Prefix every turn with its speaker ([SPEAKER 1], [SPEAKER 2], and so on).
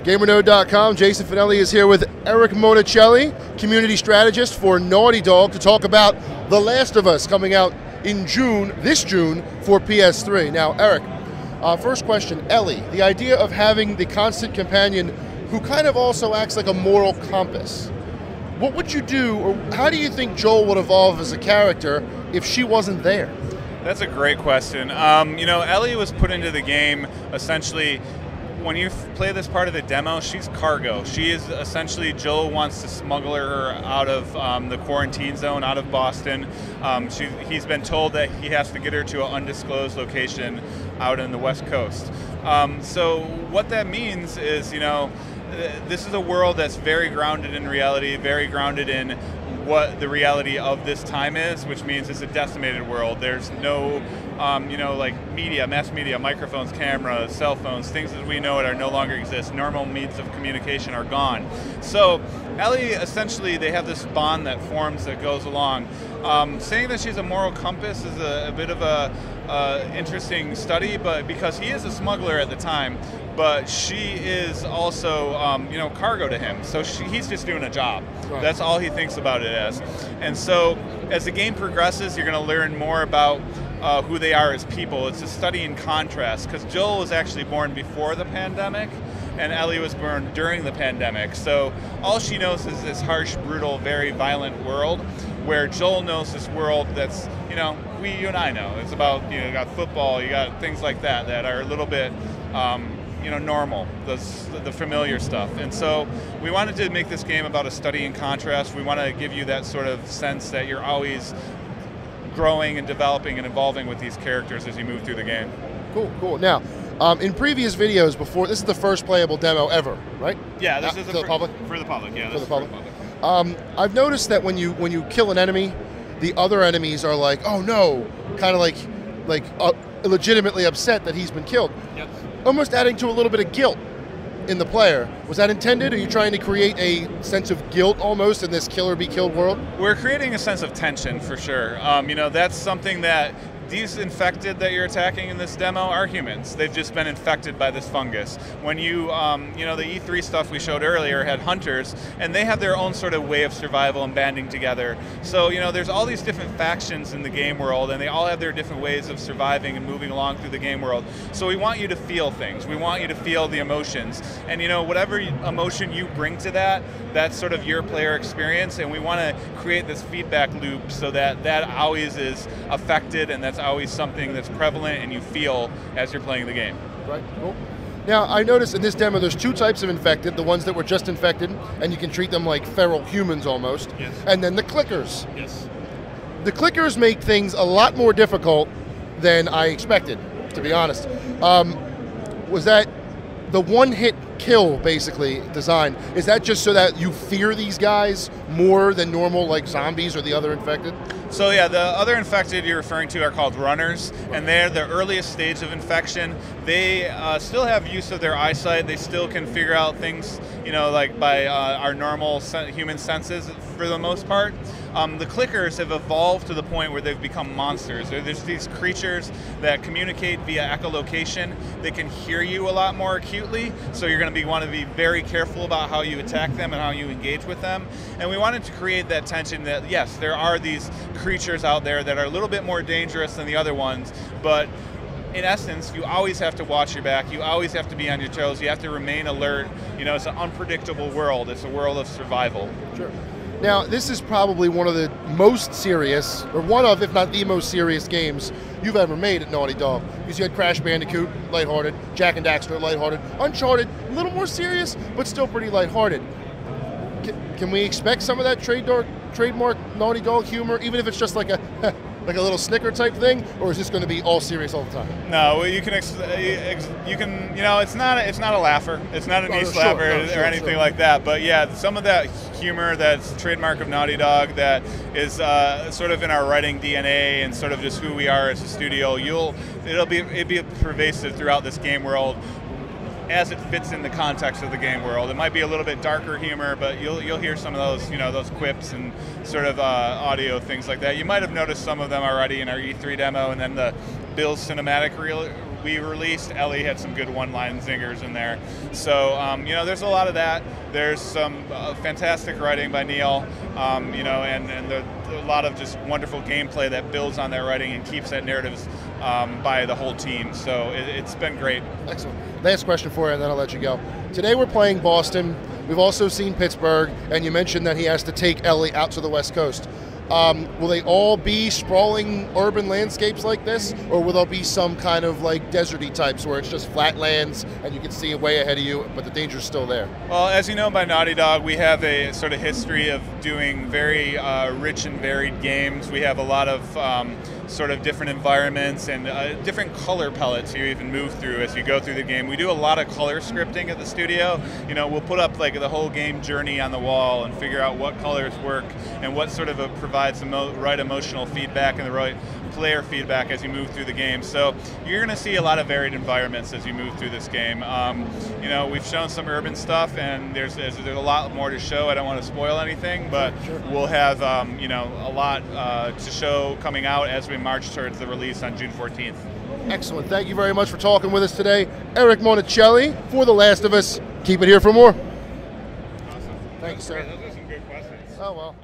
[SPEAKER 1] GamerNode.com. Jason Fanelli is here with Eric Monacelli, community strategist for Naughty Dog, to talk about The Last of Us coming out in June, this June, for PS3. Now, Eric, first question, Ellie, the idea of having the constant companion who kind of also acts like a moral compass. What would you do, or how do you think Joel would evolve as a character if she wasn't there?
[SPEAKER 2] That's a great question. You know, Ellie was put into the game essentially. When you play this part of the demo, she's cargo. She is essentially, Joel wants to smuggle her out of the quarantine zone, out of Boston. He's been told that he has to get her to an undisclosed location out in the West Coast. So what that means is, you know, this is a world that's very grounded in reality, very grounded in what the reality of this time is, which means it's a decimated world. There's no, you know, like media, mass media, microphones, cameras, cell phones, things as we know it are no longer exist. Normal means of communication are gone. So Ellie, essentially, they have this bond that forms that goes along. Saying that she's a moral compass is a bit of a interesting study, but because he is a smuggler at the time, but she is also, you know, cargo to him. So he's just doing a job. Right. That's all he thinks about it as. And so as the game progresses, you're going to learn more about who they are as people. It's a study in contrast, because Joel was actually born before the pandemic, and Ellie was born during the pandemic. So all she knows is this harsh, brutal, very violent world, where Joel knows this world that's, you know, you and I know. It's about, you know, you got football, you got things like that that are a little bit, you know, normal, the familiar stuff. And so we wanted to make this game about a study in contrast. We want to give you that sort of sense that you're always growing and developing and evolving with these characters as you move through the game.
[SPEAKER 1] Cool, cool. Now, in previous videos before, this is the first playable demo ever, right?
[SPEAKER 2] Yeah, this is
[SPEAKER 1] for the public.
[SPEAKER 2] For the public, yeah.
[SPEAKER 1] For the public. I've noticed that when you kill an enemy, the other enemies are like, oh no, kind of like legitimately upset that he's been killed.
[SPEAKER 2] Yep.
[SPEAKER 1] Almost adding to a little bit of guilt in the player. Was that intended? Are you trying to create a sense of guilt almost in this kill or be killed world?
[SPEAKER 2] We're creating a sense of tension for sure. You know, that's something that these infected that you're attacking in this demo are humans. They've just been infected by this fungus. When you know, the E3 stuff we showed earlier had hunters, and they have their own sort of way of survival and banding together. So, you know, there's all these different factions in the game world, and they all have their different ways of surviving and moving along through the game world. So we want you to feel things. We want you to feel the emotions. And, you know, whatever emotion you bring to that, that's sort of your player experience, and we want to create this feedback loop so that that always is affected, and that's always something that's prevalent and you feel as you're playing the game.
[SPEAKER 1] Right, cool. Now, I noticed in this demo there's two types of infected, the ones that were just infected, and you can treat them like feral humans almost,
[SPEAKER 2] yes.
[SPEAKER 1] And then the clickers.
[SPEAKER 2] Yes.
[SPEAKER 1] The clickers make things a lot more difficult than I expected, to be honest. Was that the one-hit kill, basically, design, is that just so that you fear these guys more than normal, like zombies or the other infected?
[SPEAKER 2] So yeah, the other infected you're referring to are called runners, and they're the earliest stage of infection. They still have use of their eyesight. They still can figure out things, you know, like by our normal human senses for the most part. The clickers have evolved to the point where they've become monsters. There's these creatures that communicate via echolocation. They can hear you a lot more acutely, so you're going to want to be very careful about how you attack them and how you engage with them. And we wanted to create that tension that, yes, there are these creatures out there that are a little bit more dangerous than the other ones, but in essence, you always have to watch your back. You always have to be on your toes. You have to remain alert. You know, it's an unpredictable world. It's a world of survival.
[SPEAKER 1] Sure. Now, this is probably one of the most serious, or one of, if not the most serious games you've ever made at Naughty Dog. Because you had Crash Bandicoot, lighthearted, Jak and Daxter, lighthearted, Uncharted, a little more serious, but still pretty lighthearted. Can we expect some of that trademark Naughty Dog humor, even if it's just like a like a little snicker type thing, or is this going to be all serious all the time?
[SPEAKER 2] No, you can, you know, it's not a laugher. It's not an knee slapper or anything like that. But yeah, some of that humor that's trademark of Naughty Dog that is sort of in our writing DNA and sort of just who we are as a studio. It'll be pervasive throughout this game world, as it fits in the context of the game world. It might be a little bit darker humor, but you'll hear some of those, you know, those quips and sort of audio things like that. You might have noticed some of them already in our E3 demo, and then the Bill's cinematic we released, Ellie had some good one-line zingers in there. So, you know, there's a lot of that. There's some fantastic writing by Neil, you know, and a lot of just wonderful gameplay that builds on that writing and keeps that narrative by the whole team. So it's been great.
[SPEAKER 1] Excellent. Last question for you, and then I'll let you go. Today we're playing Boston. We've also seen Pittsburgh, and you mentioned that he has to take Ellie out to the West Coast. Will they all be sprawling urban landscapes like this, or will there be some kind of like deserty types where it's just flat lands and you can see it way ahead of you, but the danger's still there?
[SPEAKER 2] Well, as you know by Naughty Dog, we have a sort of history of doing very rich and varied games. We have a lot of sort of different environments and different color palettes you even move through as you go through the game. We do a lot of color scripting at the studio. You know, we'll put up like the whole game journey on the wall and figure out what colors work and what sort of provides the right emotional feedback and the right player feedback as you move through the game. So you're going to see a lot of varied environments as you move through this game. You know, we've shown some urban stuff, and there's a lot more to show. I don't want to spoil anything, but we'll have you know, a lot to show coming out as we march towards the release on June 14th.
[SPEAKER 1] Excellent. Thank you very much for talking with us today. Eric Monacelli for The Last of Us. Keep it here for more.
[SPEAKER 2] Awesome.
[SPEAKER 1] Thanks, sir.
[SPEAKER 2] Those are some good questions.
[SPEAKER 1] Oh, well.